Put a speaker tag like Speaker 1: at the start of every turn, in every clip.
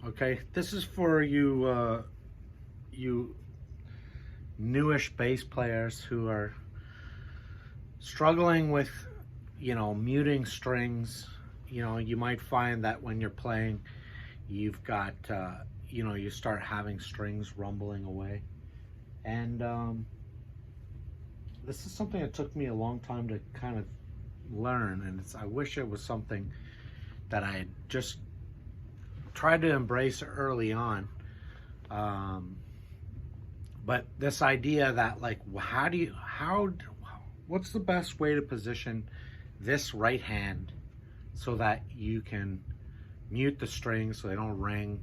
Speaker 1: Okay, this is for you, you newish bass players who are struggling with, muting strings. You might find that when you're playing, you've got, you start having strings rumbling away. And this is something that took me a long time to kind of learn. And I wish it was something that I had just tried to embrace early on. But this idea that, like, what's the best way to position this right hand so that you can mute the strings so they don't ring.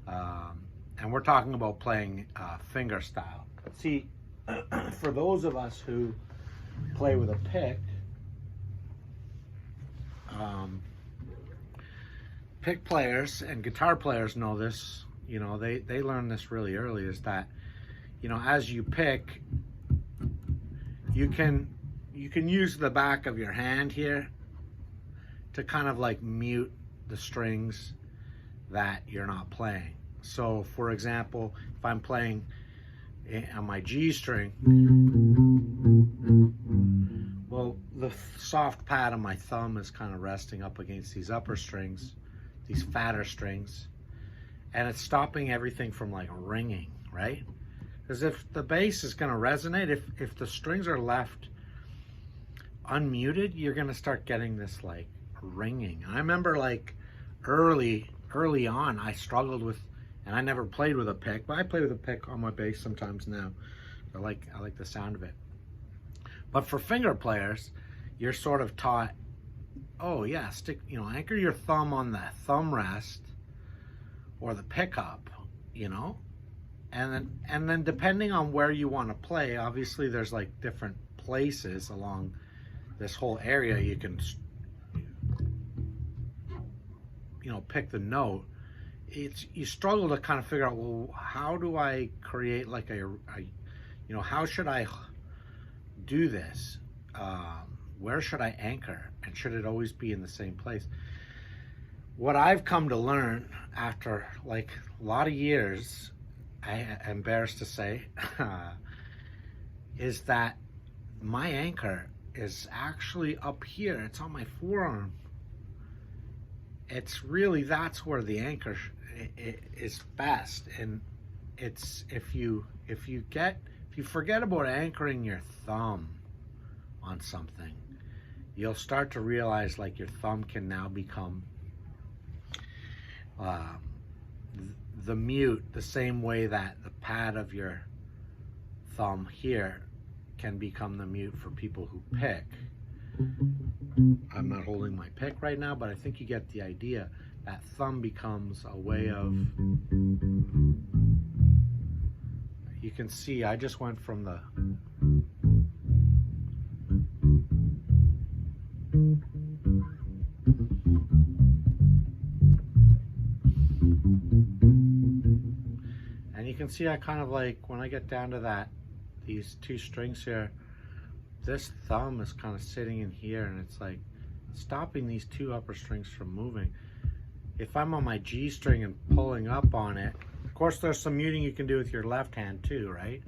Speaker 1: And we're talking about playing finger style. But see, for those of us who play with a pick, pick players and guitar players know this, they learn this really early, is that, as you pick, you can use the back of your hand here to kind of like mute the strings that you're not playing. So for example, if I'm playing on my G string, well, the soft pad of my thumb is kind of resting up against these upper strings, these fatter strings, and it's stopping everything from like ringing, right? Because if the bass is going to resonate, if the strings are left unmuted, you're going to start getting this like ringing. And I remember like early on, I struggled with, and I never played with a pick, but I play with a pick on my bass sometimes now. I like the sound of it. But for finger players, you're sort of taught, oh yeah, anchor your thumb on the thumb rest or the pickup, and then depending on where you want to play, obviously there's like different places along this whole area you can pick the note. You struggle to kind of figure out, well, how do I create like how should I do this? Where should I anchor, and should it always be in the same place? What I've come to learn after like a lot of years, I am embarrassed to say, is that my anchor is actually up here. It's on my forearm. It's really, that's where the anchor is best. And it's if you forget about anchoring your thumb on something, you'll start to realize like your thumb can now become the mute, the same way that the pad of your thumb here can become the mute for people who pick. I'm not holding my pick right now, but I think you get the idea. That thumb becomes a way of, you can see I just went from the and you can see I kind of like, when I get down to these two strings here, this thumb is kind of sitting in here, and it's like stopping these two upper strings from moving. If I'm on my G string and pulling up on it, of course there's some muting you can do with your left hand too, right?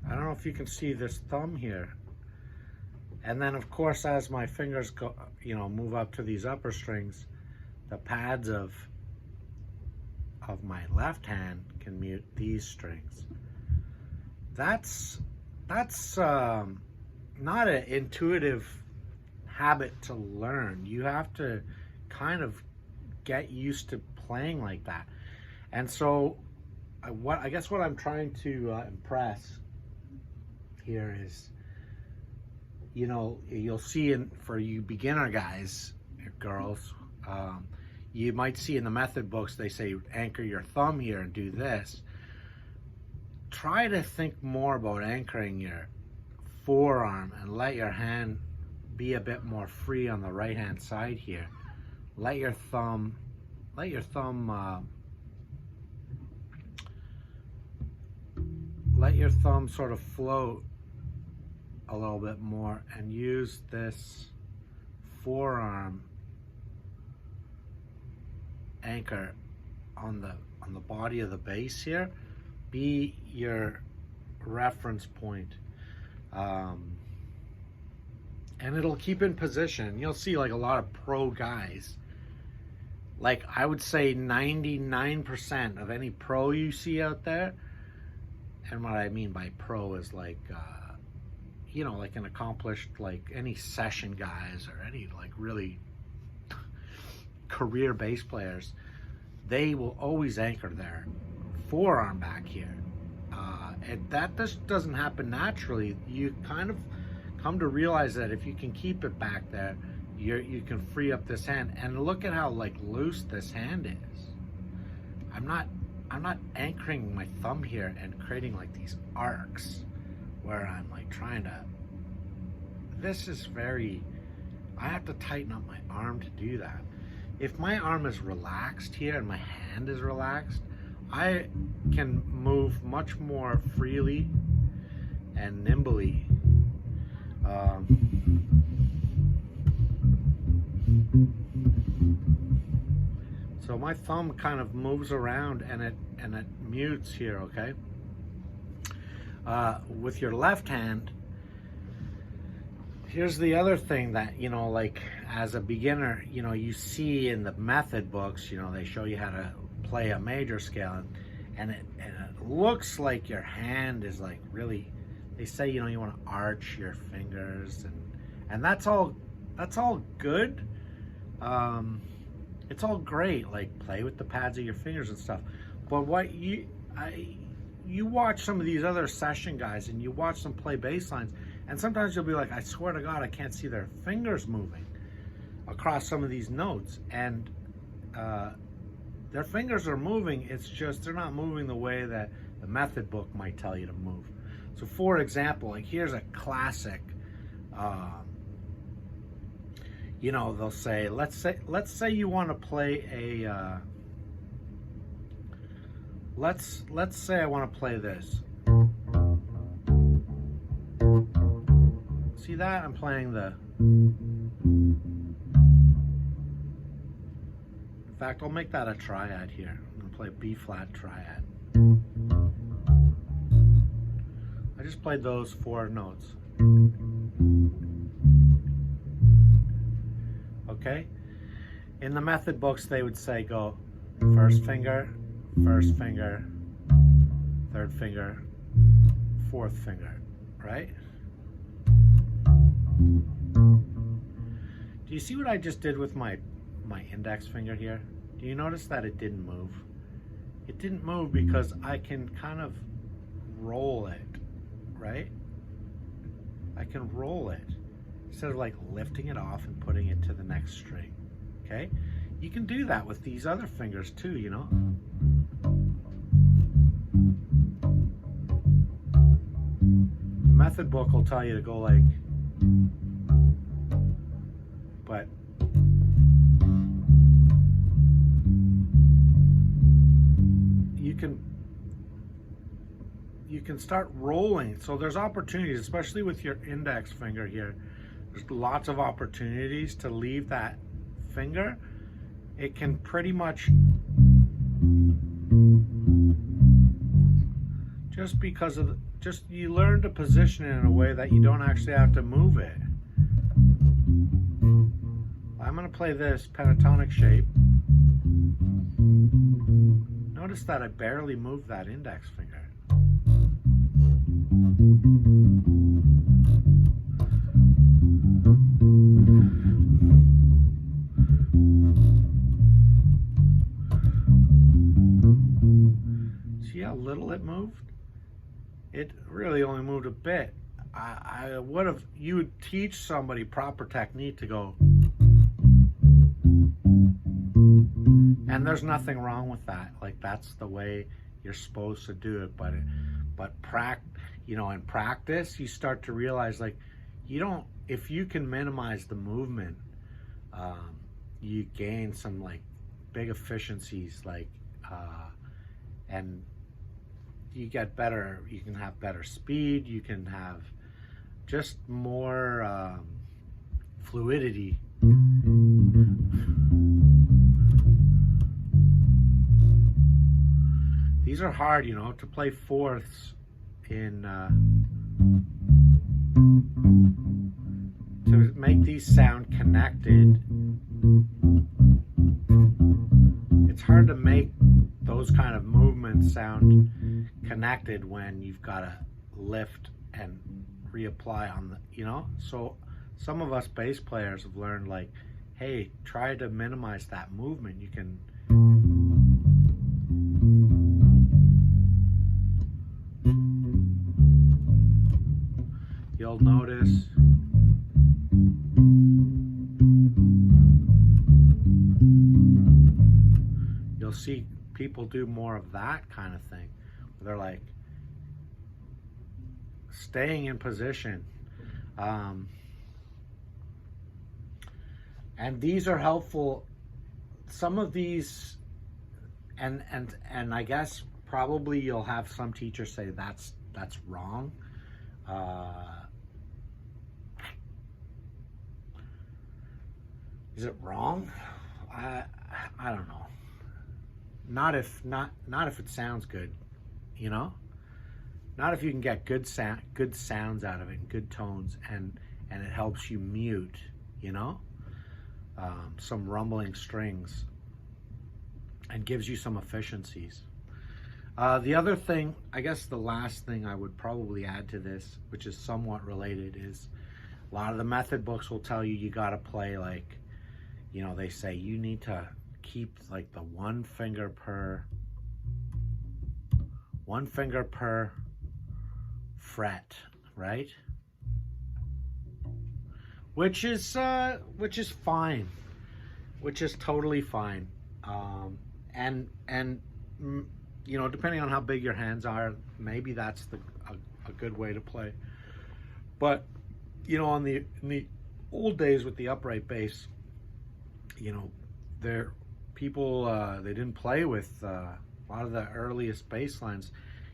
Speaker 1: I don't know if you can see this thumb here. And then of course, as my fingers go, move up to these upper strings, the pads of my left hand can mute these strings. That's not an intuitive habit to learn. You have to kind of get used to playing like that. And so I guess what I'm trying to impress here is, you'll see for you beginner guys, girls, you might see in the method books, they say anchor your thumb here and do this. Try to think more about anchoring your forearm and let your hand be a bit more free on the right hand side here. Let your thumb let your thumb sort of float a little bit more and use this forearm anchor on the body of the bass here be your reference point. And it'll keep in position. You'll see like a lot of pro guys, like I would say 99% of any pro you see out there, and what I mean by pro is like you know, like an accomplished, like any session guys or any like really career bass players, they will always anchor their forearm back here. And that just doesn't happen naturally. You kind of come to realize that if you can keep it back there, you can free up this hand. And look at how like loose this hand is. I'm not anchoring my thumb here and creating like these arcs where I'm like trying to, this is very, I have to tighten up my arm to do that. If my arm is relaxed here and my hand is relaxed, I can move much more freely and nimbly. So my thumb kind of moves around and it mutes here, okay? With your left hand, here's the other thing that, you know, like as a beginner, you know, you see in the method books, you know, they show you how to play a major scale, and it looks like your hand is like really, they say, you know, you want to arch your fingers, and that's all good. It's all great, like play with the pads of your fingers and stuff. But what you watch some of these other session guys and you watch them play bass lines, and sometimes you'll be like, I swear to God, I can't see their fingers moving across some of these notes. And their fingers are moving, it's just they're not moving the way that the method book might tell you to move. So for example, like here's a classic, you know, they'll say, let's say you want to play a, let's say I want to play this. See that? I'm playing the, in fact, I'll make that a triad here. I'm going to play a B flat triad. I just played those 4 notes. Okay? In the method books, they would say go first finger, third finger, fourth finger, right? Do you see what I just did with my index finger here? Do you notice that it didn't move? It didn't move because I can kind of roll it, right? I can roll it instead of like lifting it off and putting it to the next string, okay? You can do that with these other fingers too, you know? The method book will tell you to go like, but you can start rolling. So there's opportunities, especially with your index finger here. There's lots of opportunities to leave that finger. It can pretty much, just because of you learn to position it in a way that you don't actually have to move it. I'm going to play this pentatonic shape. Notice that I barely moved that index finger. See how little it moved? It really only moved a bit. I would have, you would teach somebody proper technique to go, and there's nothing wrong with that. Like that's the way you're supposed to do it. But you know, in practice, you start to realize like you don't. If you can minimize the movement, you gain some like big efficiencies. Like, and you get better, you can have better speed, you can have just more fluidity. These are hard, you know, to play fourths in to make these sound connected. It's hard to make those kind of movements sound connected when you've got to lift and reapply on the, you know. So some of us bass players have learned, like, hey, try to minimize that movement. You can you'll notice you'll see people do more of that kind of thing. They're like staying in position. And these are helpful. Some of these, and I guess probably you'll have some teachers say that's wrong. Is it wrong? I don't know. Not if it sounds good, you know. Not if you can get good sounds out of it, and good tones, and it helps you mute, you know, some rumbling strings, and gives you some efficiencies. The other thing, I guess the last thing I would probably add to this, which is somewhat related, is a lot of the method books will tell you got to play, like, you know, they say you need to keep like the one finger per fret, right? Which is fine, which is totally fine. And you know, depending on how big your hands are, maybe that's a good way to play. But you know, in the old days with the upright bass, you know, they didn't play with a lot of the earliest bass lines.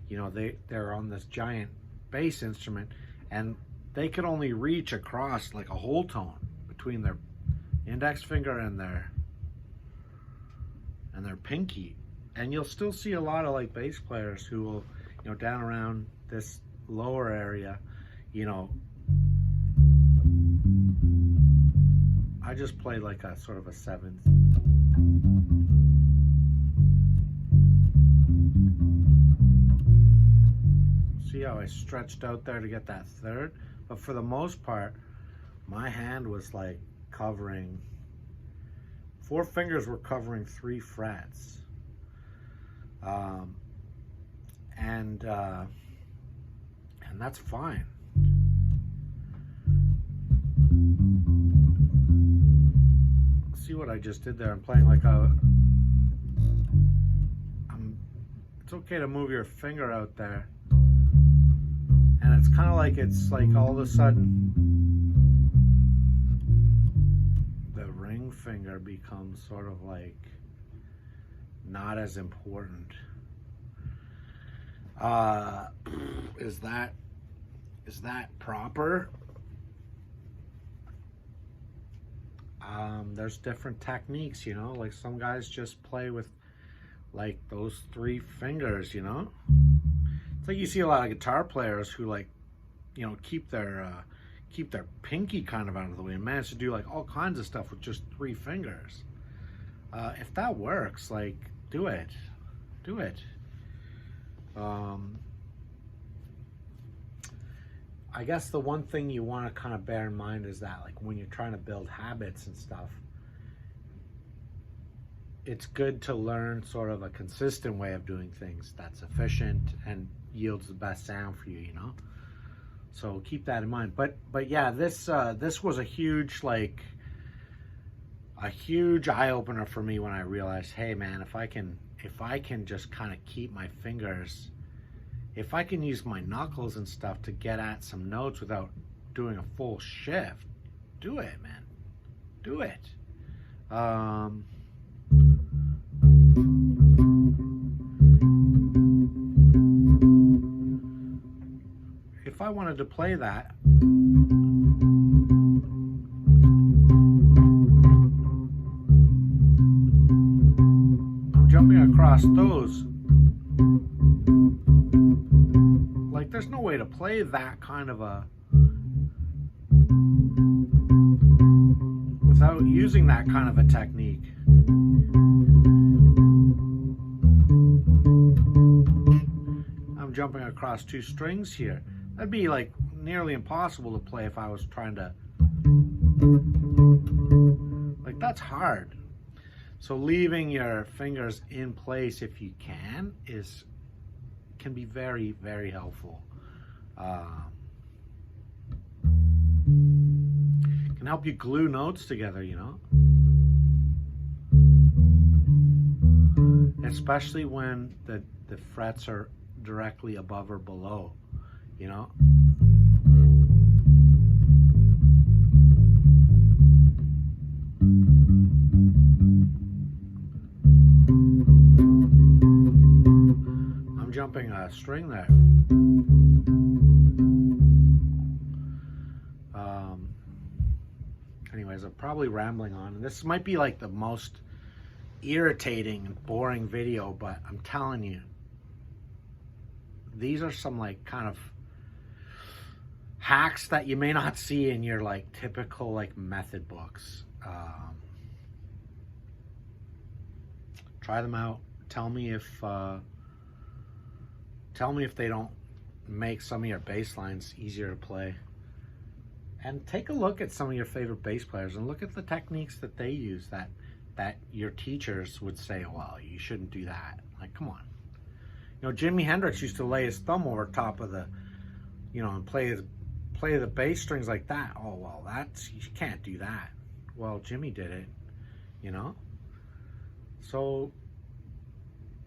Speaker 1: You know, they're on this giant bass instrument, and they could only reach across like a whole tone between their index finger and their pinky. And you'll still see a lot of like bass players who will, you know, down around this lower area, you know, I just play like a sort of a seventh. See how I stretched out there to get that third? But for the most part, my hand was like covering, 4 fingers were covering 3 frets. And that's fine. See what I just did there? I'm playing like it's okay to move your finger out there. And it's kind of like, it's like all of a sudden the ring finger becomes sort of like not as important. Is that proper? There's different techniques, you know, like some guys just play with like those 3 fingers, you know. It's like you see a lot of guitar players who, like, you know, keep their pinky kind of out of the way and manage to do like all kinds of stuff with just 3 fingers. If that works, like, do it. I guess the one thing you want to kind of bear in mind is that, like, when you're trying to build habits and stuff, it's good to learn sort of a consistent way of doing things that's efficient and yields the best sound for you, you know? So keep that in mind. But yeah, this was a huge eye-opener for me when I realized, hey man, if I can just kind of keep my fingers, if I can use my knuckles and stuff to get at some notes without doing a full shift, do it, man. Do it. I wanted to play that, I'm jumping across those. Like, there's no way to play that kind of a, without using that kind of a technique. I'm jumping across two strings here. That'd be like nearly impossible to play if I was trying to, like, that's hard. So leaving your fingers in place if you can can be very, very helpful. Can help you glue notes together, you know? Especially when the frets are directly above or below, you know? I'm jumping a string there. Anyways, I'm probably rambling on, and this might be like the most irritating and boring video, but I'm telling you, these are some like kind of hacks that you may not see in your like typical like method books. Try them out. Tell me if they don't make some of your bass lines easier to play. And take a look at some of your favorite bass players and look at the techniques that they use that your teachers would say, well, you shouldn't do that. Like, come on. You know, Jimi Hendrix used to lay his thumb over top of the, you know, and play the bass strings like that. Oh, well, you can't do that. Well, Jimmy did it, you know? So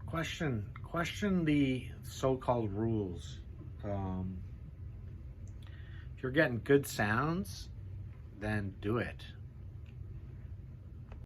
Speaker 1: question the so-called rules. If you're getting good sounds, then do it.